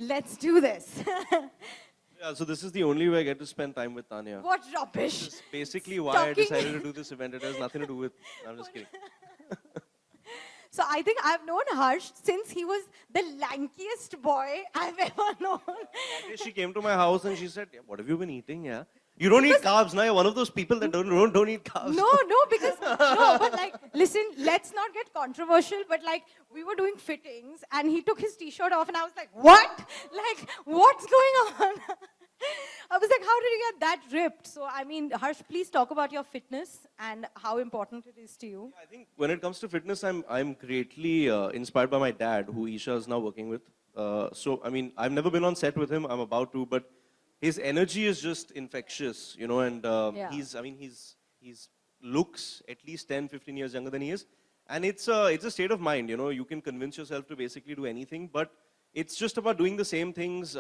Let's do this. Yeah, so this is the only way I get to spend time with Tanya. What rubbish. This is basically why I Talking- decided to do this event. It has nothing to do with. I'm just kidding. So I think I've known Harsh since he was the lankiest boy I've ever known. That day she came to my house and she said, yeah, "What have you been eating? Yeah, you don't eat carbs, now. You're one of those people that don't eat carbs." No, because no, but like, listen, let's not get controversial. But like, we were doing fittings, and he took his t-shirt off, and I was like, "What? Like, what's going on?" I was like, "How did you get that ripped?" So, I mean, Harsh, please talk about your fitness and how important it is to you. I think when it comes to fitness, I'm greatly inspired by my dad, who Isha is now working with. So I mean, I've never been on set with him. I'm about to, but his energy is just infectious, you know. And Yeah. he's looks at least 10, 15 years younger than he is, and it's a state of mind, you know. You can convince yourself to basically do anything, but it's just about doing the same things.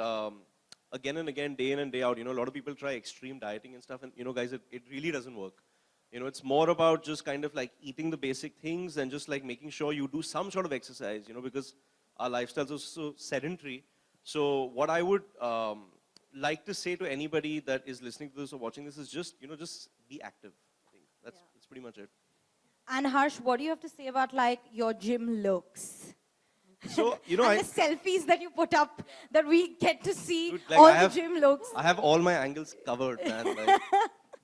Again and again, day in and day out. You know, a lot of people try extreme dieting and stuff, and you know, guys, it really doesn't work. You know, it's more about just kind of like eating the basic things and just like making sure you do some sort of exercise, you know, because our lifestyles are so sedentary. So what I would like to say to anybody that is listening to this or watching this is just, you know, just be active. I think that's pretty much it. And Harsh, what do you have to say about like your gym looks? So, you know, And the selfies that you put up that we get to see Dude, like, all I the have- gym looks. I have all my angles covered, man. Like,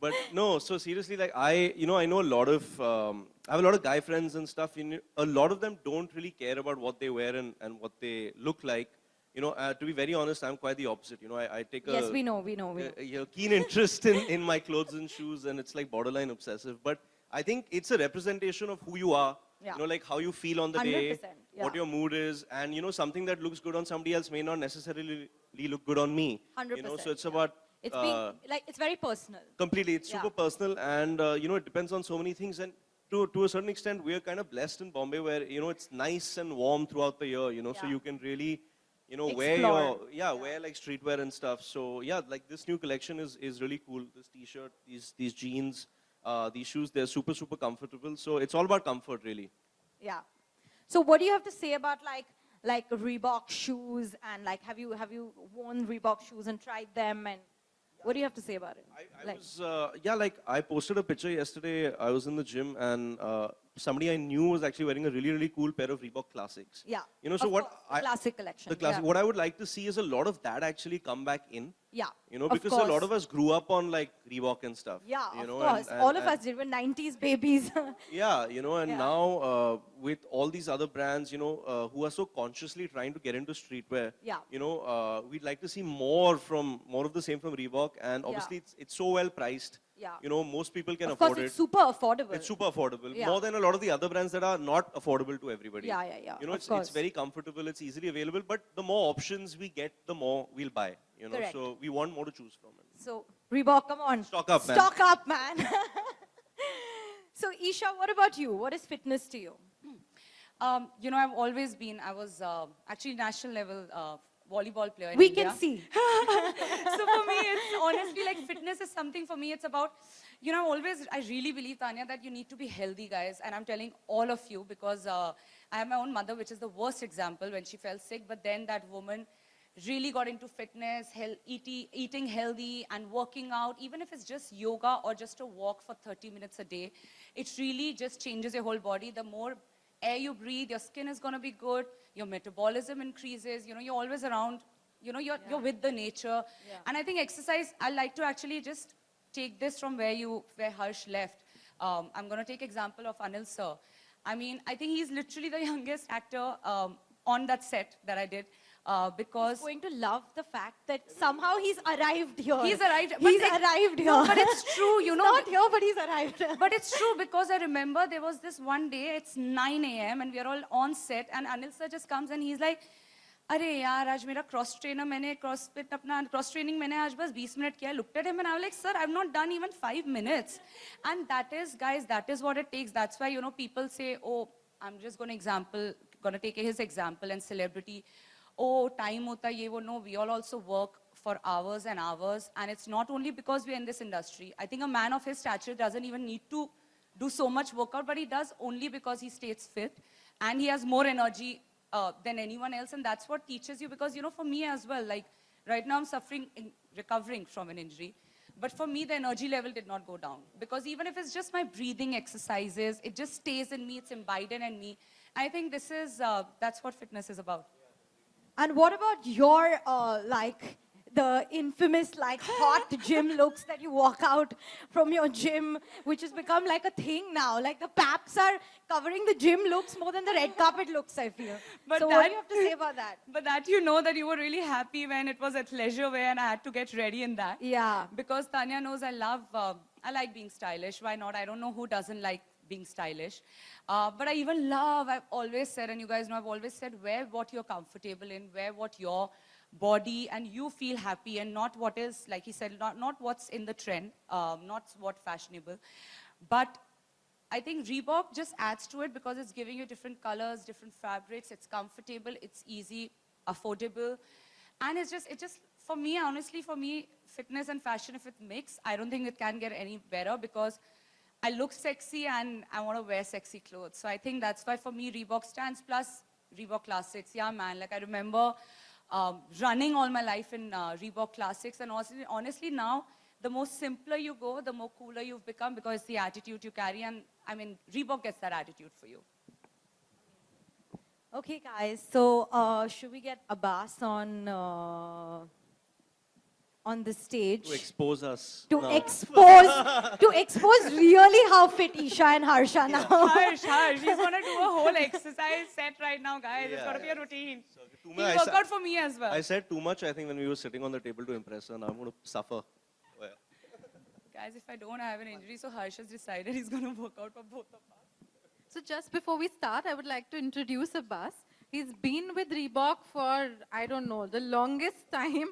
but no, so seriously, like I know a lot of, I have a lot of guy friends and stuff. You know, a lot of them don't really care about what they wear and what they look like. You know, to be very honest, I'm quite the opposite. You know, I take Yes, we know. We know. a keen interest in my clothes and shoes, and it's like borderline obsessive. But I think it's a representation of who you are. Yeah. You know, like how you feel on the day, 100%, yeah. what your mood is, and you know, something that looks good on somebody else may not necessarily look good on me. 100%. You know, so it's about It's being like it's very personal. completely, it's Yeah. super personal, and you know, it depends on so many things. And to a certain extent, we are kind of blessed in Bombay, where you know it's nice and warm throughout the year. You know, so Yeah. you can really, you know, Explore. wear like streetwear and stuff. So yeah, like this new collection is really cool. This T-shirt, these jeans, these shoes, they're super comfortable. So it's all about comfort, really. Yeah. So what do you have to say about like Reebok shoes and like have you worn Reebok shoes and tried them and what do you have to say about it? I Like- was, like I posted a picture yesterday. I was in the gym and somebody I knew was actually wearing a really cool pair of Reebok Classics. Yeah. You know, so Of what course, the classic collection. the classic. Yeah. What I would like to see is a lot of that actually come back in. Yeah. You know, of because a lot course. of us grew up on like Reebok and stuff. Yeah, you of know, course. and- All of and- us did. We're 90s babies. Yeah, you know, and Yeah. now with all these other brands, you know, who are so consciously trying to get into streetwear, Yeah. you know, we'd like to see more of the same from Reebok, and Yeah. obviously it's so well priced. Yeah. You know, most people can Of afford course, it's it. super affordable. It's super affordable, Yeah. more than a lot of the other brands that are not affordable to everybody. Yeah. You know, Of it's course. very comfortable, it's easily available, but the more options we get, the more we'll buy. You know, Correct. so we want more to choose from. So Reebok, come on. Stock up, man. Stock up, man. So Isha, what about you? What is fitness to you? You know, I've always been, I was actually national level volleyball player in We India. can see. So for me, it's honestly like fitness is something for me. It's about, you know, I really believe, Tanya, that you need to be healthy, guys. And I'm telling all of you because I have my own mother, which is the worst example when she fell sick. But then that woman really got into fitness, eating healthy and working out, even if it's just yoga or just a walk for 30 minutes a day. It really just changes your whole body. The more air you breathe, your skin is going to be good, your metabolism increases, you know, you're always around, you know, you're with the nature. Yeah. And I think exercise, I like to actually just take this from where Harsh left. I'm going to take example of Anil sir. I mean, I think he's literally the youngest actor on that set that I did. Because Going to love the fact that somehow he's arrived here. He's arrived, but He's it- arrived here. No, but it's true, you He's know. not here, but he's arrived. But it's true because I remember there was this one day, it's 9 a.m. and we are all on set and Anil sir just comes and he's like, अरे यार आज मेरा cross trainer मैंने cross training मैंने आज बस 20 minute किया looked at him and I was like sir I've not done even 5 minutes and that is guys that is what it takes. That's why you know people say oh I'm just gonna take his example and celebrity oh time hota ye wo. No, we all also work for hours and hours and it's not only because we're in this industry. I think a man of his stature doesn't even need to do so much workout, but he does only because he stays fit and he has more energy than anyone else, and that's what teaches you. Because, you know, for me as well, like right now I'm recovering from an injury. But for me, the energy level did not go down. Because even if it's just my breathing exercises, it just stays in me, it's imbibed in me. I think this is, that's what fitness is about. And what about your, like, the infamous, like, hot gym looks that you walk out from your gym, which has become like a thing now. Like, the paps are covering the gym looks more than the red carpet looks, I feel. But So what do you have to say about that? But that you know that you were really happy when it was at leisure wear and I had to get ready in that. Yeah. Because Tanya knows I like being stylish. Why not? I don't know who doesn't like being stylish. But I even love, I've always said, and you guys know, I've always said, wear what you're comfortable in, wear what your body and you feel happy, and not what is, like he said, not what's in the trend, not what's fashionable. But I think Reebok just adds to it because it's giving you different colors, different fabrics, it's comfortable, it's easy, affordable. And it just, for me, honestly, for me, fitness and fashion, if it mix, I don't think it can get any better because I look sexy and I want to wear sexy clothes. So I think that's why for me, Reebok stands, plus Reebok Classics. Yeah, man, like I remember running all my life in Reebok Classics, and honestly now, the more simpler you go, the more cooler you've become because it's the attitude you carry, and I mean, Reebok gets that attitude for you. Okay, guys. So should we get Abbas on the stage To expose us. to now. expose really how fit Isha and Harsha now? Harsh, he's gonna do a whole exercise set right now, guys. It's Yeah, gonna be a yeah. routine. Too He'll much. work out for me as well. I said too much, I think, when we were sitting on the table to impress her. Now I'm going to suffer. Oh, yeah. Guys, if I don't have an injury, so Harsh has decided he's gonna work out for both of us. So just before we start, I would like to introduce Abbas. He's been with Reebok for, I don't know, the longest time.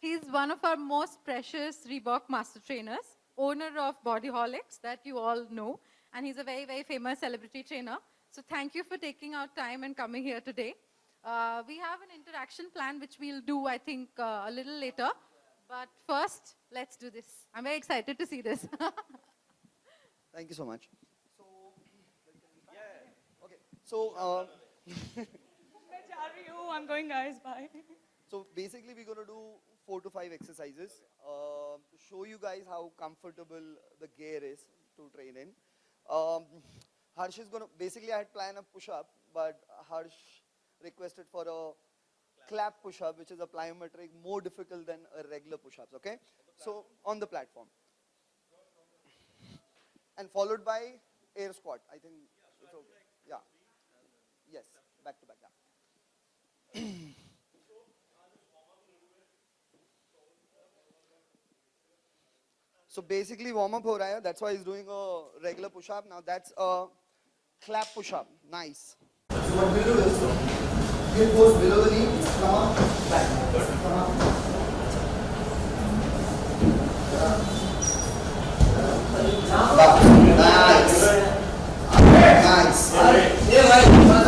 He's one of our most precious Reebok master trainers, owner of Bodyholics that you all know. And he's a very, very famous celebrity trainer. So thank you for taking our time and coming here today. We have an interaction plan, which we'll do, I think, a little later. But first, let's do this. I'm very excited to see this. Thank you so much. So, I'm going, guys. Bye. so basically we're going to do 4 to 5 exercises to show you guys how comfortable the gear is to train in. Harsh is going to, basically I had planned a push-up, but Harsh requested for a clap push-up, which is a plyometric, more difficult than a regular push-ups, okay? So, on the platform. And followed by air squat, I think it's okay. Yeah. Yes, back to back, yeah. So basically warm up ho raha hai, that's why he's doing a regular push up. Now that's a clap push up. Nice. So what we'll do is hip goes below the knee, come up, back. Come up. Nice. Nice.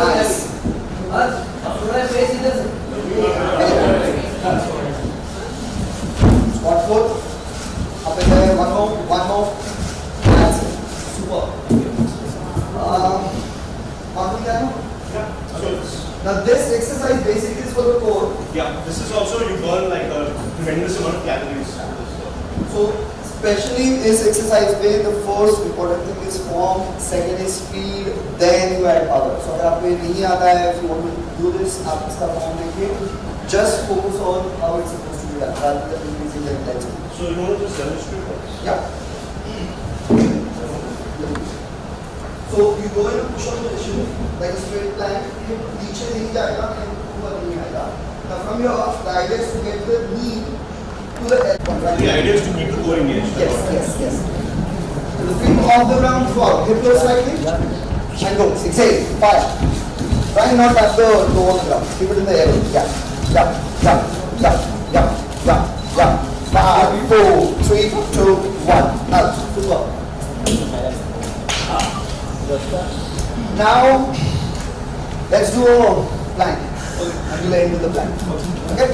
Nice. Squat foot. Up and there, one more. That's it. Super. One thing I know. Now this exercise basically is for the core. Yeah, this is also you burn like a tremendous amount of calories. So especially this exercise where the first important thing is form, second is speed, then you add power. So अगर आपको ये नहीं आता है, if you want to do this, आप इसका form देखिए. Just focus on how it's supposed to be done rather than increasing the intensity. So you want to just demonstrate this? Yeah. So you go in a push-up position like a straight plank. नीचे नहीं जाएगा, ऊपर नहीं आएगा. Now from here, the idea is to get the knee to the elbow. Right? The idea is to keep the core engaged. Yes. So the feet off the ground, fall. Hip goes slightly. And go. 6, 8, 5. Try not to have the toe on the ground. Keep it in the air. Yeah. 5, 4, 3, 2, 1. Out. Super. Now, let's do a plank. And we'll end with the plank. Okay?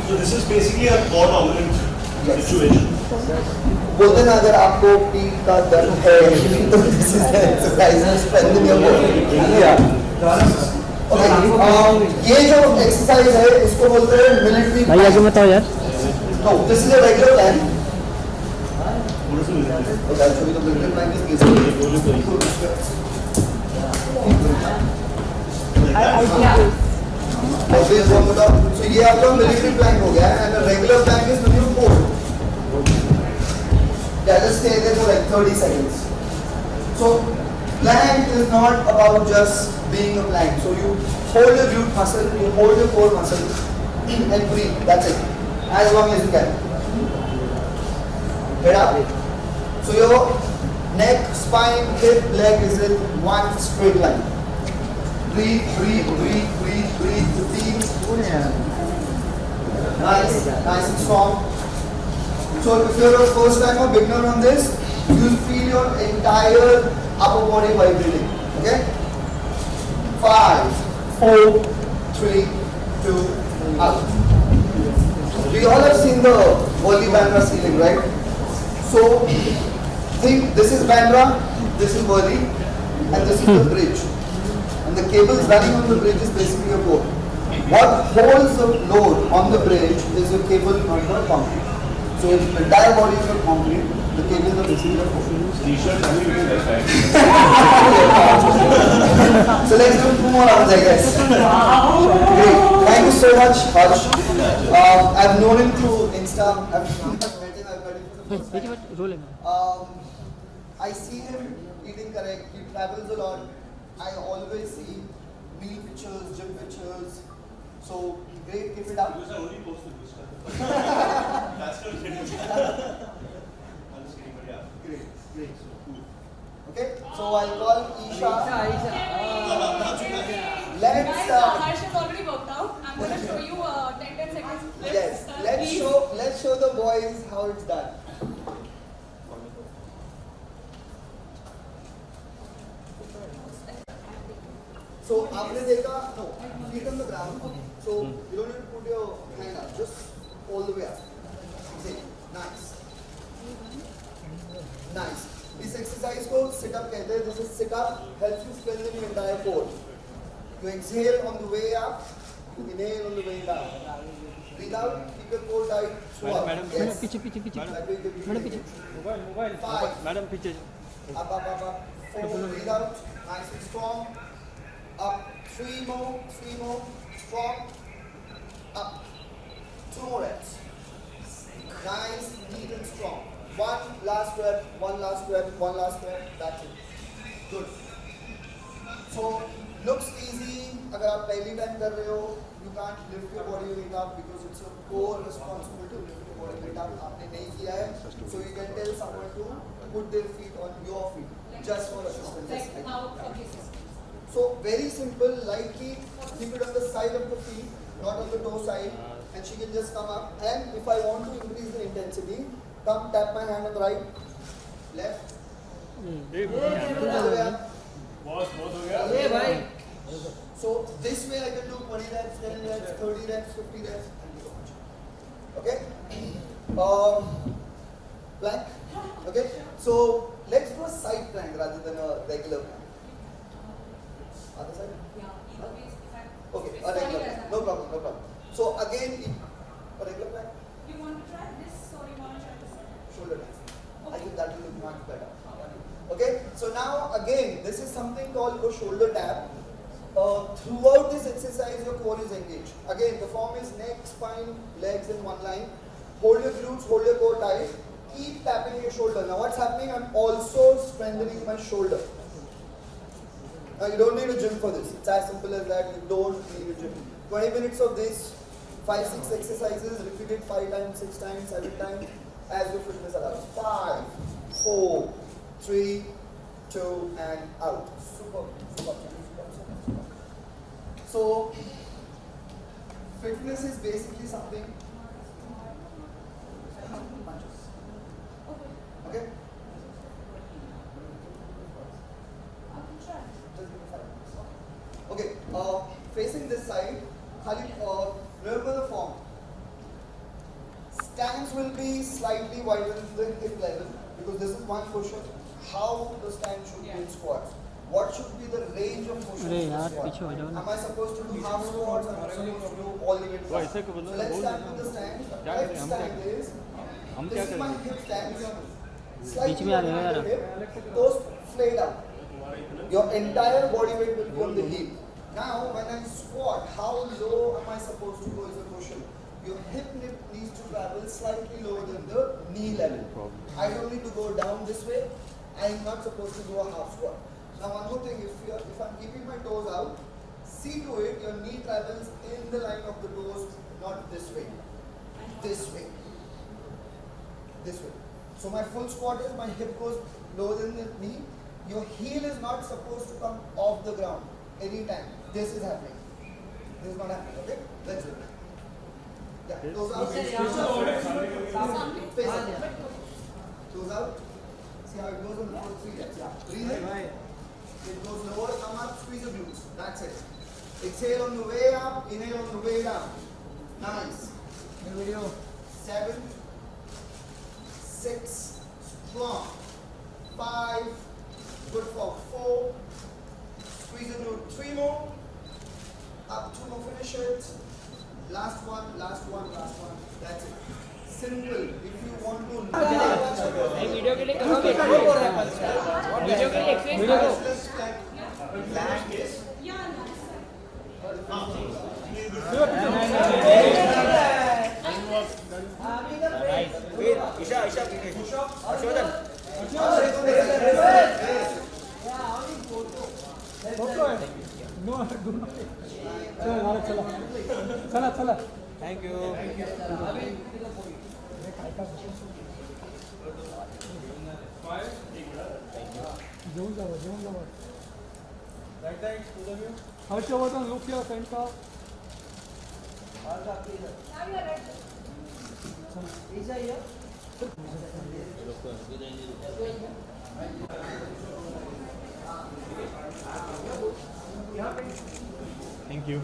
So this is basically a core dominant situation. बोलते ना अगर आपको पीठ का दर्द है तो this is the exercise to strengthen your bone. Okay, ये जो एक्सरसाइज है इसको बोलते हैं मिलिट्री भाई आगे बताओ यार। No this is a regular plan. Okay, actually the military plank is basically so ये आपका मिलिट्री प्लैंक हो गया and regular plank is when you fold just stay there for like 30 seconds. So plank is not about just being a plank. So you hold your glute muscle, you hold your core muscle and breathe. That's it. As long as you can. Head up. So your neck, spine, hip, leg is in one straight line. Breathe, breathe, breathe, breathe, breathe. 15. Nice, nice and strong. So if you're a first time or beginner on this, you'll feel your entire upper body vibrating. Okay? 5, 4, 3, 2, out. We all have seen the Wally Bandra ceiling, right? So think this is Bandra, this is Wally, and this is the bridge. And the cables running on the bridge is basically a boat. What holds the load on the bridge is your cable on the concrete. So if the entire body is not concrete, the cables are basically a boat. So let's do 2 more rounds, I guess. Great. Thank you so much, Harsh. I've known him through Insta. I've met him for the first time. I see him eating correct. He travels a lot. I always see meal pictures, gym pictures. So great, keep it up. Because I only post the good stuff. That's not kidding. I'm just kidding, but yeah. Great, great. Okay, so I'll call Isha. Let's Harsh has already worked out. I'm going to show you 10 seconds. yes, let's show the boys how it's done. So आपने देखा no feet on the ground. So you don't need to put your hand up, just all the way up. See, nice, nice. इस exercise को sit up कहते हैं. This is sit up helps you strengthen your entire core. You exhale on the way up, you inhale on the way down. Breathe out, keep your core tight. Through up. Yes. पीछे पीछे पीछे That way you can breathe. Madam पीछे 5. Madam पीछे Up, up, up, up. 4, breathe out, nice and strong. Up, 3 more, strong. Up, 2 more reps. Nice, neat and strong. One last rep, that's it. Good. So, looks easy. अगर आप पहली time कर रहे हो, you can't lift your body weight up because it's your core responsibility to lift your body weight up. आपने नहीं किया है, so you can tell someone to put their feet on your feet, just for assistance. Just like that. So very simple, lightly keep it on the side of the feet, not on the toe side, and she can just come up. And if I want to increase the intensity, come tap my hand on the right, left. Boss, both हो गया. So this way I can do 20 reps, 10 reps, 30 reps, 50 reps, and so much. Okay? Plank. Okay? So let's do a side plank rather than a regular plank. Other side? Okay, a regular plank. No problem. So again, a regular plank. You want to try this or you want to try this? Shoulder tap. I think that will look much better. Okay, so now again, this is something called a shoulder tap. Throughout this exercise, your core is engaged. Again, the form is neck, spine, legs in one line. Hold your glutes, hold your core tight. Keep tapping your shoulder. Now what's happening? I'm also strengthening my shoulder. Now you don't need a gym for this. It's as simple as that. You don't need a gym. 20 minutes of this, 5-6 exercises, repeat it 5 times, 6 times, 7 times, as your fitness allows. 5, 4, 3, 2, and out. Super. So, fitness is basically something. Okay? Okay, facing this side, remember the form. Stance will be slightly wider than the hip level because this is one question. How the stand should be in squats? What should be the range of motion in the squat? Am I supposed to do half squats? Am I supposed to do all the way down? So let's start with the stand. The left stand is, this is my hip stand. Slightly wider the hip, toes flayed out. Your entire body weight will be on the heel. Now, when I squat, how low am I supposed to go is the question. Your hip needs to travel slightly lower than the knee level. I don't need to go down this way. I am not supposed to do a half squat. Now, one more thing, if I'm keeping my toes out, see to it, your knee travels in the line of the toes, not this way. This way. This way. So my full squat is, my hip goes lower than the knee. Your heel is not supposed to come off the ground anytime. This is happening. This is not happening, okay? Let's do it. Yeah, toes out. Face up. Toes out. See how it goes on the first 3 legs. Breathe in. It goes lower, come up, squeeze the glutes. That's it. Exhale on the way up, inhale on the way down. Nice. 7, 6, strong. 5, good for 4. Squeeze the glute. 3 more. Up 2 more, finish it. Last one, last one, last one. That's it. Simple. If you want to video के लिए करोगे video के लिए explain करो ईशा ईशा हर्षवर्धन चला चला thank you जेवून जावा Harshvardhan look here center thank you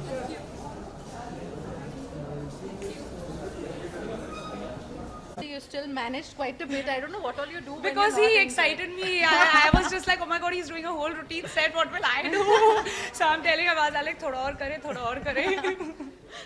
You still managed quite a bit. I don't know what all you do. when Because you're he not in excited me. I was just like, oh my god, he's doing a whole routine set. What will I do? So I'm telling him, I was like, thoda aur kare, thoda aur kare.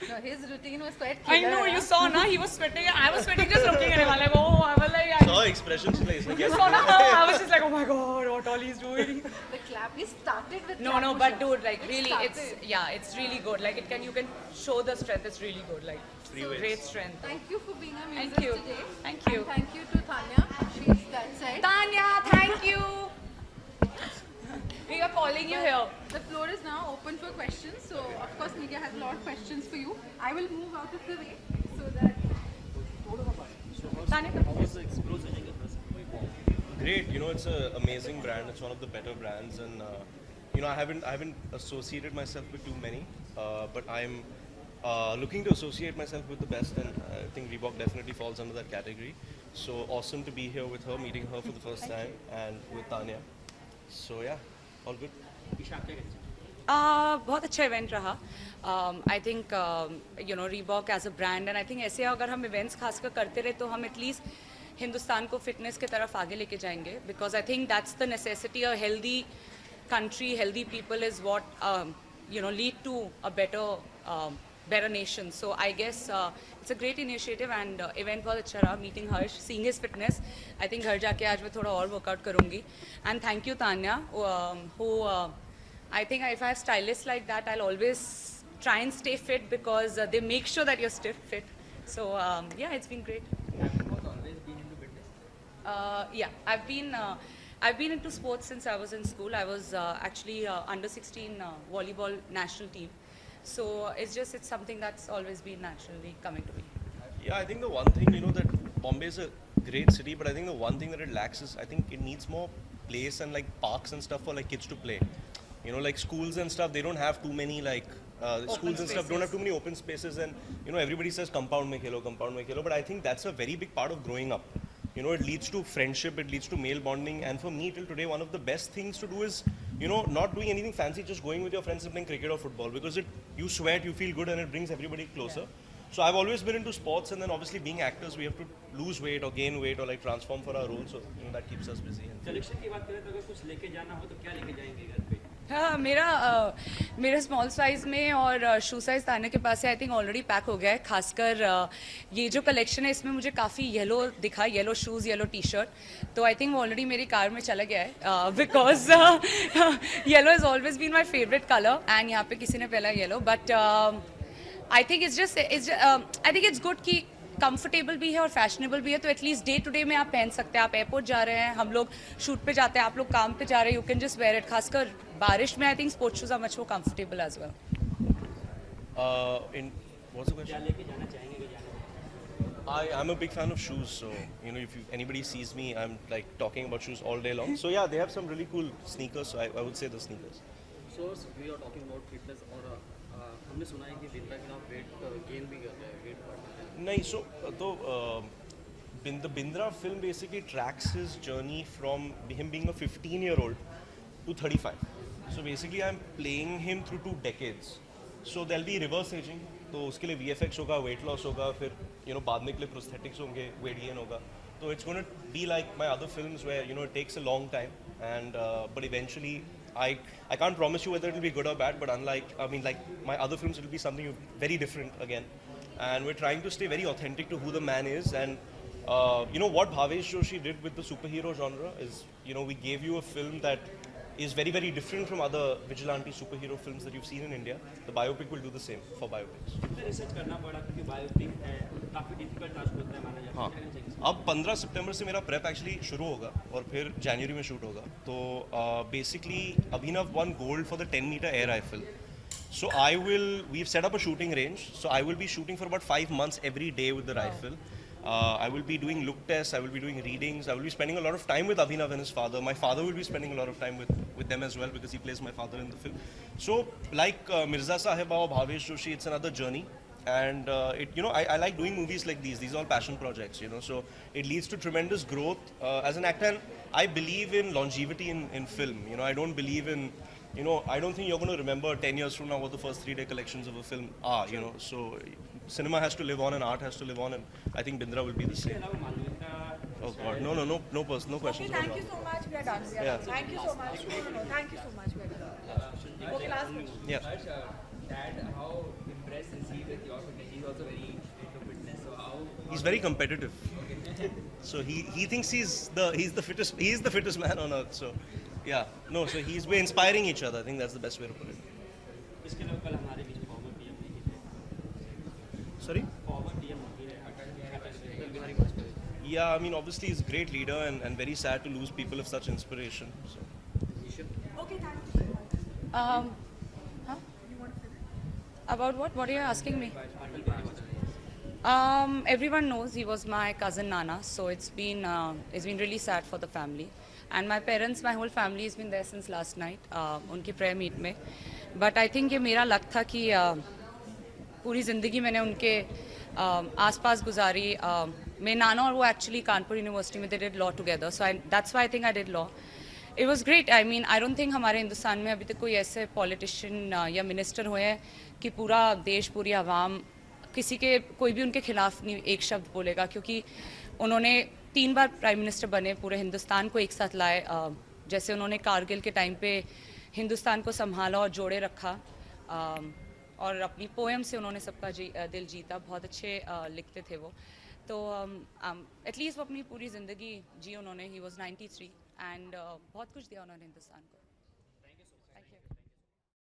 No, his routine was quite I killer. know, you saw, na? He was sweating. I was sweating just looking at him. I'm like, oh, I was like, Saw expressions like you saw, na? I was just like, oh my god, what all he's doing. The clap, we started with No, clap no, but push-ups. dude, like really, it's started. yeah, it's really good. Like you can show the strength. It's really good. Like great strength. Thank you for being our Thank muses you. today. Thank you. And thank you to Tanya. She's that side. Tanya, thank you. We are calling you here. The floor is now open for questions. So, of course, media has a lot of questions for you. I will move out of the way so that. Tanya, Great, you know, it's an amazing brand. It's one of the better brands, and you know, I haven't associated myself with too many, but I'm looking to associate myself with the best, and I think Reebok definitely falls under that category. So awesome to be here with her, meeting her for the first time, and with Tanya. So yeah, all good. बहुत अच्छा event रहा. I think you know Reebok as a brand, and I think ऐसे अगर हम events खासकर करते रहे तो हम at least हिंदुस्तान को fitness के तरफ आगे लेके जाएंगे. Because I think that's the necessity. A healthy country, healthy people is what you know lead to a better nation. So I guess it's a great initiative, and event बहुत अच्छा रहा. Meeting Harsh, seeing his fitness, I think घर जाके आज मैं थोड़ा और workout करूँगी. And thank you Tanya, who I think if I have stylists like that, I'll always try and stay fit because they make sure that you're stiff fit. So yeah, it's been great. Yeah, I've been into sports since I was in school. I was actually under 16 volleyball national team. So it's something that's always been naturally coming to me. Yeah, I think the one thing, you know, that Bombay is a great city, but I think the one thing that it lacks is, I think it needs more place and like parks and stuff for like kids to play. You know, like schools and stuff, they don't have too many like, schools and stuff don't have too many open spaces, and you know, everybody says compound mein khelo, but I think that's a very big part of growing up. You know, it leads to friendship, it leads to male bonding, and for me till today, one of the best things to do is, you know, not doing anything fancy, just going with your friends and playing cricket or football, because you sweat, you feel good, and it brings everybody closer. So I've always been into sports, and then obviously being actors, we have to lose weight or gain weight or like transform for our roles. So that keeps us busy. Collection की बात करें तो अगर कुछ लेके जाना हो तो क्या लेके जाएंगे घर पे? हाँ मेरा स्मॉल साइज़ में और शू साइज़ ताने के पास है आई थिंक ऑलरेडी पैक हो गया है खासकर ये जो कलेक्शन है इसमें मुझे काफ़ी येलो दिखा yellow shoes yellow T shirt तो आई थिंक वो ऑलरेडी मेरी कार में चला गया है because yellow is always been my favourite colour and यहाँ पे किसी ने पहला yellow but I think I think it's good कि कंफर्टेबल भी है और फैशनेबल भी है तो एटलीस्ट डे टू डे में आप पहन सकते हैं आप एयरपोर्ट जा रहे हैं हम लोग शूट पे जाते हैं आप लोग काम पे जा रहे हैं you can just wear it खासकर बारिश में I think sports shoes are much more comfortable as well In what's the question? लेके जाना चाहेंगे कि जाना? I'm a big fan of shoes, so if anybody sees me, I'm like talking about shoes all day long. So yeah, they have some really cool sneakers. So I would say the sneakers. So we are talking about fitness और हमने सुना है कि बिंद्रा के नाम weight gain भी कर रहे हैं वेट बढ़ नहीं, so the Bindra film basically tracks his journey from him being a 15-year-old to 35. So basically I'm playing him through 2 decades. So there'll be reverse aging. तो उसके लिए VFX होगा, weight loss होगा, फिर बाद के लिए prosthetics होंगे, weight gain होगा. So it's going to be like my other films where it takes a long time, and but eventually I can't promise you whether it will be good or bad. But like my other films, it will be something very different again, and we're trying to stay very authentic to who the man is. And what Bhavesh Joshi did with the superhero genre is we gave you a film that is very, very different from other vigilante superhero films that you've seen in India. The biopic will do the same for biopics. कितना research करना पड़ा क्योंकि biopic है काफ़ी difficult task होता है माना जाता हाँ, है. अब 15 सितंबर से मेरा प्रेप एक्चुअली शुरू होगा और फिर जनवरी में शूट होगा. तो basically Abhinav one gold for the 10-meter air rifle. So we've set up a shooting range. So I will be shooting for about 5 months every day with the rifle. I will be doing look tests, I will be doing readings, I will be spending a lot of time with Abhinav and his father. My father will be spending a lot of time with them as well because he plays my father in the film. So like Mirza Sahib or Bhavesh Joshi, it's another journey. And I like doing movies like these. These are all passion projects, so it leads to tremendous growth as an actor. And I believe in longevity in film. I don't believe in, I don't think you're going to remember 10 years from now what the first 3-day collections of a film are, So cinema has to live on and art has to live on, and I think Bindra will be the same. Oh God, no questions. Okay, thank you so much. We are done. Yeah. Thank you so much. No. Thank you so much. We are done. Okay, last question. Yeah. Dad, how impressed is he with your fitness? He's also very into fitness. So how? He's very competitive. So he thinks he's the fittest man on earth. So yeah, no. So we're inspiring each other. I think that's the best way to put it. इसके अलावा कल हमारे बीच former PM नहीं थे. Sorry. Former PM नहीं रहे Atal Bihari Vajpayee. Yeah, I mean obviously he's a great leader and very sad to lose people of such inspiration. So. Okay, thank you. Huh? About what? What are you asking me? Everyone knows he was my cousin Nana, so it's been really sad for the family. And my parents, my whole family has been there since last night, उनकी prayer meet में. But I think ये मेरा luck था कि पूरी ज़िंदगी मैंने उनके आसपास गुजारी. मैं नाना और वो actually कानपुर यूनिवर्सिटी में they did law together, so that's why I think I did law. It was great. I mean, I don't think हमारे हिंदुस्तान में अभी तक कोई ऐसे पॉलिटिशियन या मिनिस्टर हुए हैं कि पूरा देश पूरी आवाम किसी के कोई भी उनके खिलाफ नहीं एक शब्द बोलेगा, क्योंकि उन्होंने 3 बार प्राइम मिनिस्टर बने, पूरे हिंदुस्तान को एक साथ लाए. जैसे उन्होंने कारगिल के टाइम पे हिंदुस्तान को संभाला और जोड़े रखा, और अपनी पोएम से उन्होंने सबका दिल जीता. बहुत अच्छे लिखते थे वो. तो एटलीस्ट वो अपनी पूरी ज़िंदगी जी उन्होंने. ही वॉज 93 एंड बहुत कुछ दिया उन्होंने हिंदुस्तान को.